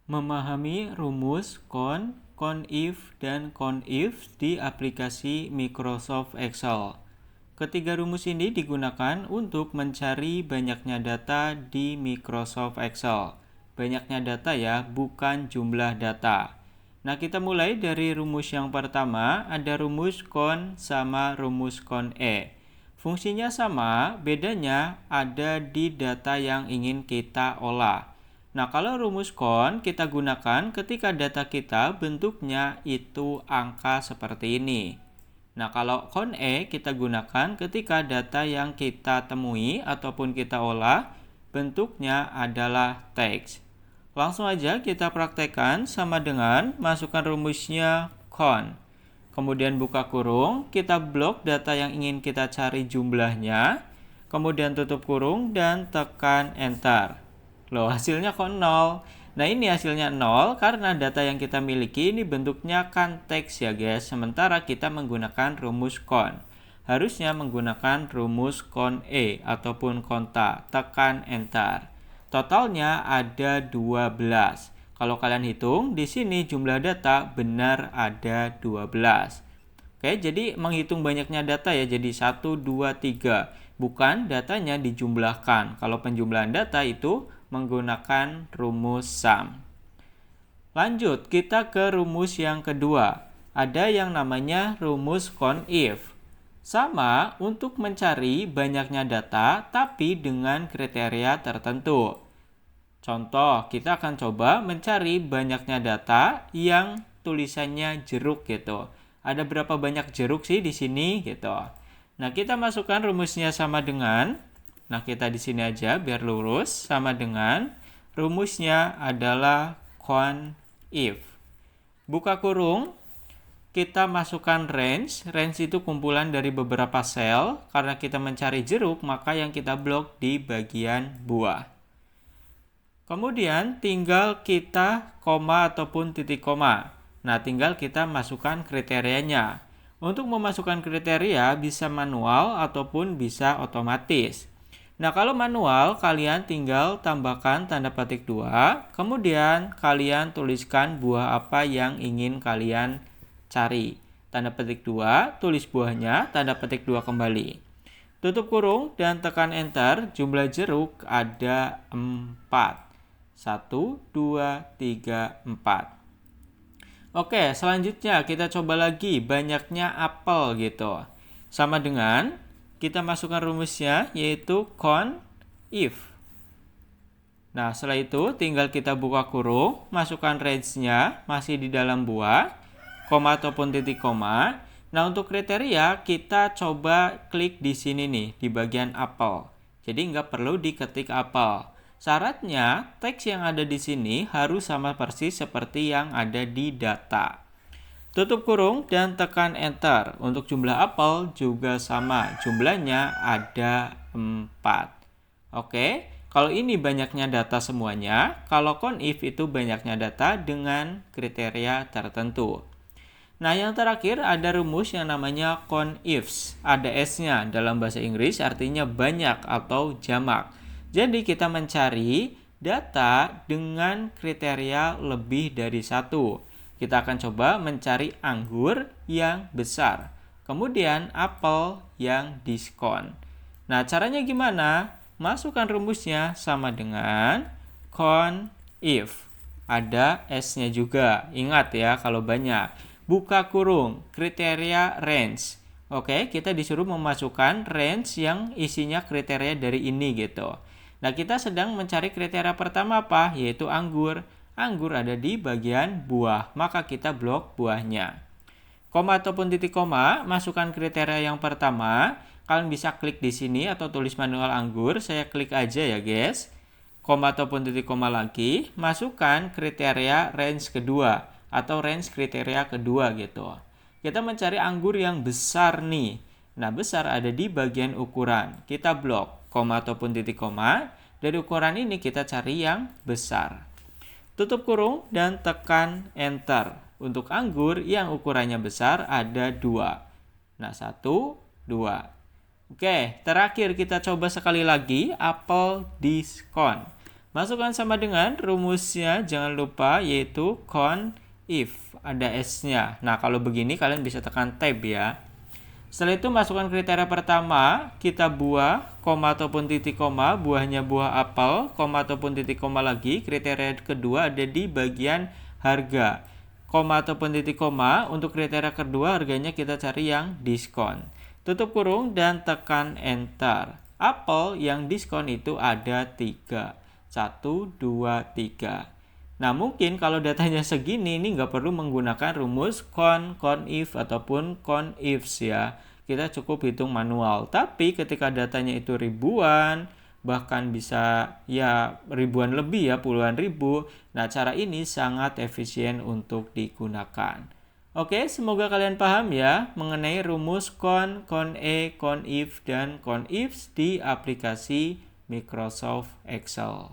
Memahami rumus con, conif, dan conif di aplikasi Microsoft Excel. Ketiga rumus ini digunakan untuk mencari banyaknya data di Microsoft Excel. Banyaknya data ya, bukan jumlah data. Nah, kita mulai dari rumus yang pertama, ada rumus con sama rumus con E. Fungsinya sama, bedanya ada di data yang ingin kita olah. Nah, kalau rumus con kita gunakan ketika data kita bentuknya itu angka seperti ini. Nah, kalau con E kita gunakan ketika data yang kita temui ataupun kita olah bentuknya adalah teks. Langsung aja kita praktekkan sama dengan masukkan rumusnya con. Kemudian buka kurung, kita blok data yang ingin kita cari jumlahnya. Kemudian tutup kurung dan tekan enter. Loh, hasilnya kok 0. Nah, ini hasilnya 0 karena data yang kita miliki ini bentuknya kan teks ya guys. Sementara kita menggunakan rumus con. Harusnya menggunakan rumus con E ataupun konta. Tekan enter. Totalnya ada 12. Kalau kalian hitung, di sini jumlah data benar ada 12. Oke, jadi menghitung banyaknya data ya, jadi 1, 2, 3. Bukan datanya dijumlahkan. Kalau penjumlahan data itu menggunakan rumus sum. Lanjut, kita ke rumus yang kedua. Ada yang namanya rumus conif. Sama untuk mencari banyaknya data, tapi dengan kriteria tertentu. Contoh, kita akan coba mencari banyaknya data yang tulisannya jeruk gitu. Ada berapa banyak jeruk sih di sini gitu. Nah, kita masukkan rumusnya sama dengan, nah kita di sini aja biar lurus, sama dengan rumusnya adalah conif. Buka kurung, kita masukkan range. Range itu kumpulan dari beberapa sel. Karena kita mencari jeruk, maka yang kita blok di bagian buah. Kemudian tinggal kita koma ataupun titik koma. Nah, tinggal kita masukkan kriterianya. Untuk memasukkan kriteria bisa manual ataupun bisa otomatis. Nah, kalau manual kalian tinggal tambahkan tanda petik 2, kemudian kalian tuliskan buah apa yang ingin kalian cari. Tanda petik 2, tulis buahnya, tanda petik 2 kembali. Tutup kurung dan tekan enter, jumlah jeruk ada 4. 1, 2, 3, 4. Oke, selanjutnya kita coba lagi banyaknya apel gitu. Sama dengan kita masukkan rumusnya yaitu conif. Nah, setelah itu tinggal kita buka kurung, masukkan range-nya masih di dalam buah, koma ataupun titik koma. Nah, untuk kriteria kita coba klik di sini nih, di bagian apel. Jadi nggak perlu diketik apel. Syaratnya, teks yang ada di sini harus sama persis seperti yang ada di data. Tutup kurung dan tekan enter. Untuk jumlah apel juga sama. Jumlahnya ada 4. Oke, kalau ini banyaknya data semuanya. Kalau conif itu banyaknya data dengan kriteria tertentu. Nah, yang terakhir ada rumus yang namanya conifs. Ada S-nya dalam bahasa Inggris artinya banyak atau jamak. Jadi kita mencari data dengan kriteria lebih dari 1. Kita akan coba mencari anggur yang besar. Kemudian apel yang diskon. Nah, caranya gimana? Masukkan rumusnya sama dengan conif. Ada S-nya juga. Ingat ya kalau banyak. Buka kurung, kriteria range. Oke, kita disuruh memasukkan range yang isinya kriteria dari ini gitu. Nah, kita sedang mencari kriteria pertama apa? Yaitu anggur. Anggur ada di bagian buah, maka kita blok buahnya. Koma ataupun titik koma, masukkan kriteria yang pertama. Kalian bisa klik di sini atau tulis manual anggur. Saya klik aja ya guys. Koma ataupun titik koma lagi, masukkan kriteria range kedua atau range kriteria kedua gitu. Kita mencari anggur yang besar nih. Nah, besar ada di bagian ukuran. Kita blok koma ataupun titik koma. Dari ukuran ini kita cari yang besar. Tutup kurung dan tekan enter. Untuk anggur yang ukurannya besar ada 2. Nah, 1, 2. Oke, terakhir kita coba sekali lagi apel diskon. Masukkan sama dengan rumusnya, jangan lupa, yaitu con if, ada S-nya. Nah, kalau begini kalian bisa tekan tab ya. Setelah itu masukkan kriteria pertama, kita buah, koma ataupun titik koma, buahnya buah apel, koma ataupun titik koma lagi. Kriteria kedua ada di bagian harga. Koma ataupun titik koma, untuk kriteria kedua harganya kita cari yang diskon. Tutup kurung dan tekan enter. Apel yang diskon itu ada 3. 1, 2, 3. Nah, mungkin kalau datanya segini, ini nggak perlu menggunakan rumus con if, ataupun con ifs ya. Kita cukup hitung manual. Tapi ketika datanya itu ribuan, bahkan bisa ya ribuan lebih ya, puluhan ribu. Nah, cara ini sangat efisien untuk digunakan. Oke, semoga kalian paham ya mengenai rumus con if, dan con ifs di aplikasi Microsoft Excel.